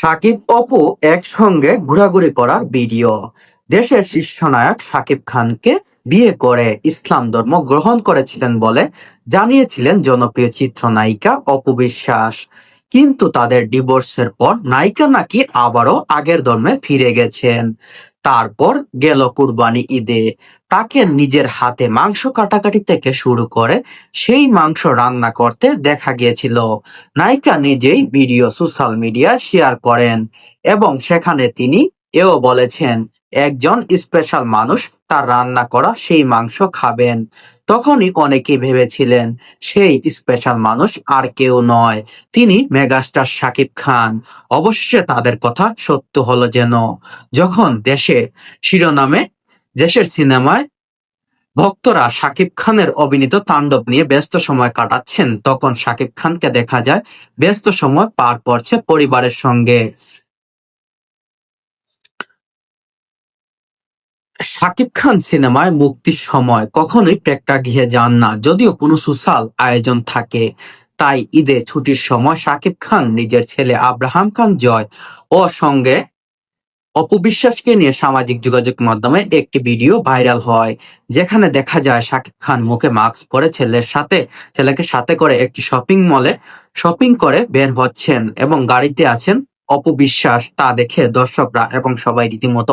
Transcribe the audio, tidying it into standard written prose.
সাকিব অপু একসঙ্গে ঘোরাঘুরি করার ভিডিও। দেশের শীর্ষ নায়ক সাকিব খানকে বিয়ে করে ইসলাম ধর্ম গ্রহণ করেছিলেন বলে জানিয়েছিলেন জনপ্রিয় চিত্রনায়িকা অপু বিশ্বাস। কিন্তু তাদের ডিভোর্সের পর নায়িকা নাকি আবারও আগের ধর্মে ফিরে গেছেন। তারপর গেল কুরবানি ঈদে তাকে নিজের হাতে মাংস কাটাকাটি থেকে শুরু করে সেই মাংস রান্না করতে দেখা গিয়েছিল। নায়িকা নিজেই ভিডিও সোশ্যাল মিডিয়ায় শেয়ার করেন এবং সেখানে তিনি এও বলেছেন একজন স্পেশাল মানুষ তার রান্না করা সেই মাংস খাবেন। তখনই অনেকে ভেবেছিলেন সেই স্পেশাল মানুষ আর কেউ নয়, তিনি মেগাস্টার শাকিব খান। অবশ্যই তাদের কথা সত্য হলো যেন, যখন শিরোনামে দেশের সিনেমায় ভক্তরা শাকিব খানের অভিনীত তাণ্ডব নিয়ে ব্যস্ত সময় কাটাচ্ছেন, তখন শাকিব খানকে দেখা যায় ব্যস্ত সময় পার করছে পরিবারের সঙ্গে। শাকিব খান সিনেমায় মুক্তির সময় কখনোই প্রেক্ষাগৃহে যান না, যদিও কোনো সোশ্যাল আয়োজন থাকে। তাই ঈদে ছুটির সময় শাকিব খান নিজের ছেলে আব্রাহাম খান জয় ও সঙ্গে অপু বিশ্বাসকে নিয়ে সামাজিক যোগাযোগ মাধ্যমে একটি ভিডিও ভাইরাল হয়, যেখানে দেখা যায় শাকিব খান মুখে মাস্ক পরে ছেলেকে সাথে করে একটি শপিং মলে শপিং করে বের হচ্ছেন এবং গাড়িতে আছেন অপু বিশ্বাস। তা দেখে দর্শকরা এবং সবাই রীতিমতো